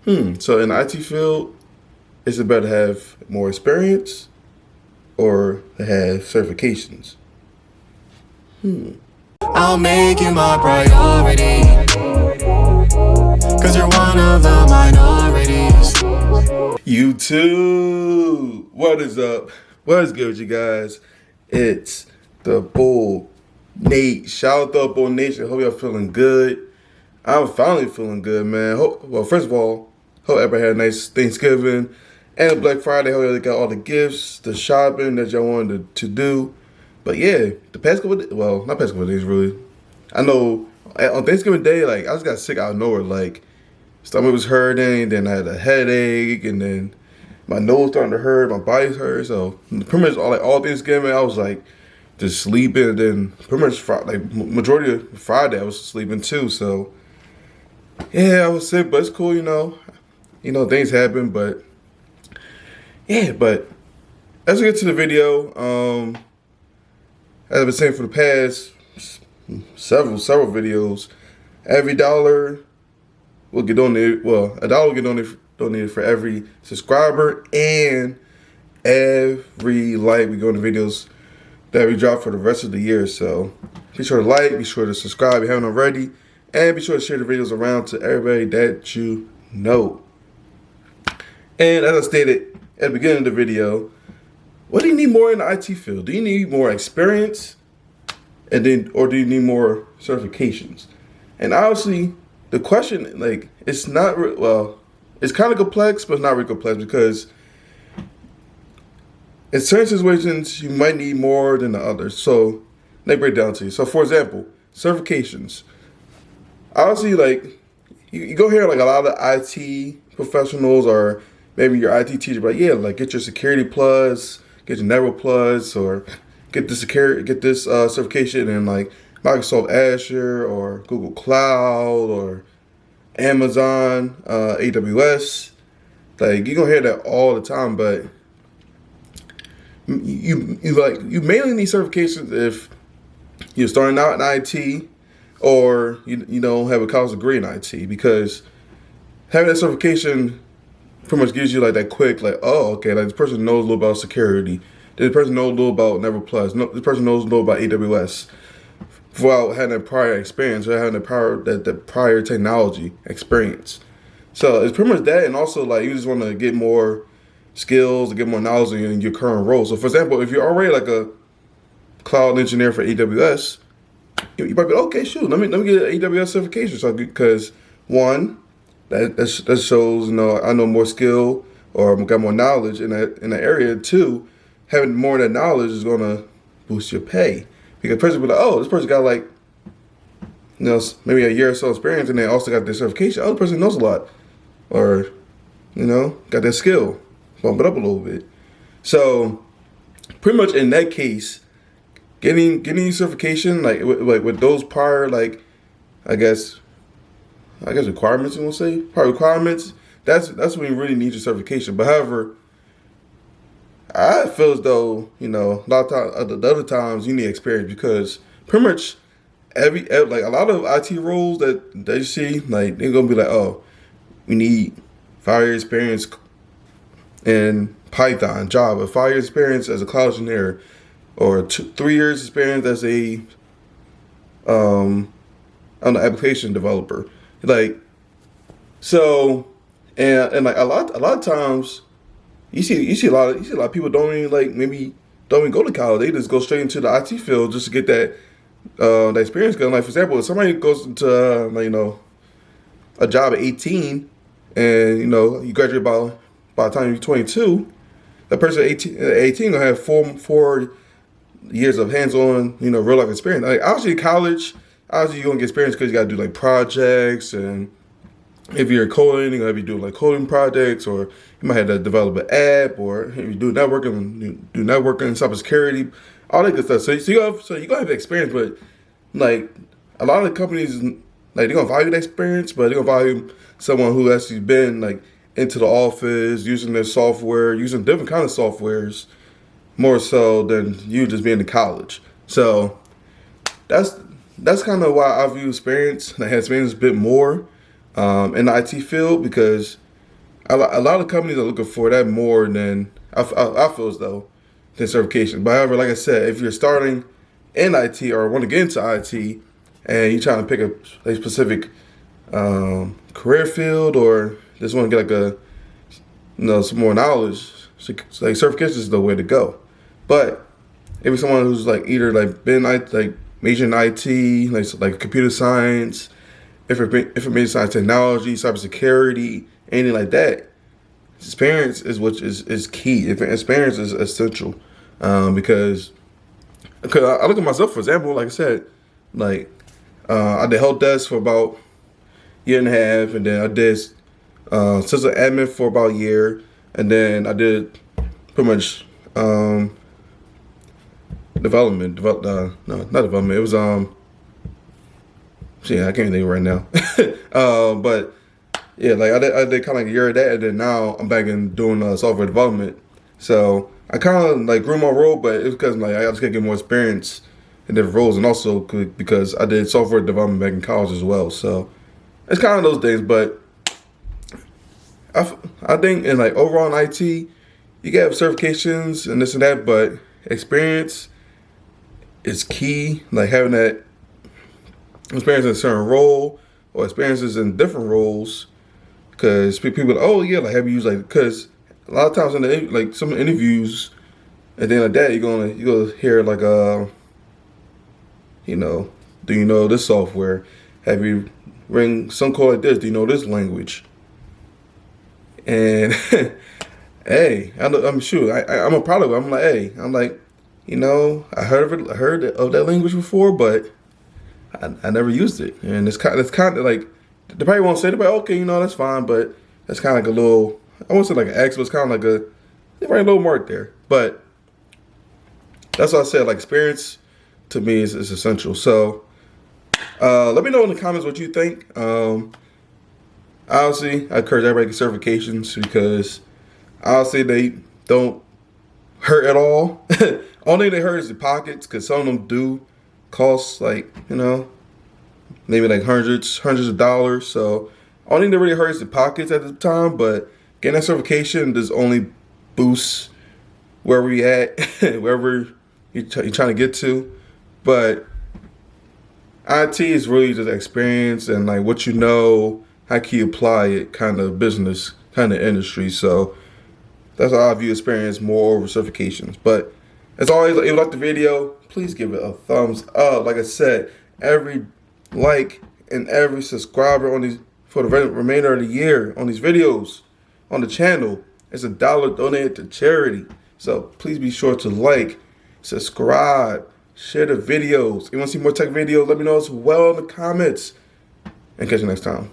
So in the IT field, is it better to have more experience or to have certifications? I'll make you my priority, cause you're one of the minorities. YouTube, what is up? What is good with you guys? It's the Boul Nate. Shout out to Boul Nation. Hope y'all feeling good. I'm finally feeling good, man. Well, first of all, hope everybody had a nice Thanksgiving and Black Friday. Hope y'all got all the gifts, the shopping that y'all wanted to do. But yeah, the past couple days, well, not past couple days really. I know on Thanksgiving Day, like I just got sick out of nowhere. Like stomach was hurting, then I had a headache, and then my nose starting to hurt, my body's hurt. So pretty much all Thanksgiving, I was like just sleeping. And then pretty much majority of Friday, I was sleeping too. So yeah, I was sick, but it's cool, things happen. But yeah, but as we get to the video, as I've been saying for the past several videos, every dollar will get donated. Well, a dollar will get donated for every subscriber and every like we go into videos that we drop for the rest of the year. So be sure to like, be sure to subscribe if you haven't already, and be sure to share the videos around to everybody that you know. And as I stated at the beginning of the video, what do you need more in the IT field? Do you need more experience, or do you need more certifications? And obviously, the question, like, it's not it's kind of complex, but it's not really complex because in certain situations you might need more than the others. So let me break it down to you. So for example, certifications. Obviously, like you go hear like a lot of IT professionals or maybe your IT teacher, but yeah, like get your security plus, get your network plus, or get this certification in like Microsoft Azure or Google Cloud or Amazon, AWS. Like you're gonna hear that all the time, but you mainly need certifications if you're starting out in IT or you don't have a college degree in IT, because having that certification pretty much gives you like that quick, like, oh, okay, like this person knows a little about security. This person knows a little about Network Plus. No, this person knows a little about AWS without having that prior experience or having that prior technology experience. So it's pretty much that, and also like you just want to get more skills, to get more knowledge in your current role. So for example, if you're already like a cloud engineer for AWS, you might be okay. Shoot, let me get an AWS certification. So because one, that shows I know more skill or got more knowledge in that area. Two, having more of that knowledge is gonna boost your pay, because the person will be like, oh, this person got like maybe a year or so experience, and they also got their certification. Oh, the person knows a lot, or got that skill, bump it up a little bit. So pretty much in that case, getting certification like with those prior I guess requirements, you want to say prior requirements. That's when you really need your certification. But however, I feel as though a lot of the other times you need experience, because pretty much every like a lot of IT roles that you see, like they're gonna be like, oh, we need 5 years experience in Python, Java, 5 years experience as a cloud engineer, or 3 years experience as a an application developer. Like so, and like a lot of times you see a lot of people don't even go to college. They just go straight into the IT field just to get that experience. Because like for example, if somebody goes into a job at 18, and you graduate by the time you're 22, that person at 18 gonna have four years of hands-on real life experience. Like obviously college, obviously you're gonna get experience because you gotta do like projects, and if you're coding, you're gonna be doing like coding projects, or you might have to develop an app, or if you do networking, cybersecurity, all that good stuff. So you're gonna have experience, but like a lot of the companies, like they're gonna value that experience, but they're gonna value someone who actually been like into the office, using their software, using different kind of softwares, more so than you just being in college. So that's kind of why I view experience, and I have experience a bit more in the IT field, because a lot of companies are looking for that more than I feel as though than certification. But however, like I said, if you're starting in IT or want to get into IT and you're trying to pick a specific career field or just want to get like some more knowledge, so like certification is the way to go. But if you're someone who's like either like been like major in IT, like computer science, information science technology, cybersecurity, anything like that, experience is is key. Experience is essential because I look at myself, for example, like I said, like I did help desk for about a year and a half, and then I did system admin for about a year, and then I did pretty much no, not development. It was yeah, I can't think right now. But yeah, like I did kind of like a year of that, and then now I'm back in doing software development. So I kind of like grew my role, but it's because like I just gotta get more experience in different roles, and also because I did software development back in college as well. So it's kind of those things. But I think in like overall in IT, you can have certifications and this and that, but experience is key. Like having that experience in a certain role or experiences in different roles, because people are, oh yeah, like have you used like, because a lot of times in the like some interviews and then like that you're gonna hear like you know, do you know this software? Have you ring some code like this? Do you know this language? And hey, I'm sure I'm a product. I'm like, hey, I'm like, you know, I heard of that language before, but I never used it, and it's kind of like they probably won't say it, but okay, you know, that's fine, but that's kind of like a little, I won't say like an X, but it's kind of like a little mark there. But that's what I said. Like experience to me is essential. So let me know in the comments what you think. Honestly, I encourage everybody to get certifications because honestly they don't hurt at all. Only thing they hurt is the pockets, because some of them do cost like, you know, maybe like hundreds of dollars. So only thing that really hurts the pockets at the time, but getting that certification does only boost wherever you at, wherever you're trying to get to. But IT is really just experience and like what you know, how can you apply it, kind of business, kind of industry. So that's how I view experience more over certifications. But as always, if you like the video, please give it a thumbs up. Like I said, every like and every subscriber on these for the remainder of the year on these videos on the channel is $1 donated to charity. So please be sure to like, subscribe, share the videos. If you want to see more tech videos, let me know as well in the comments. And catch you next time.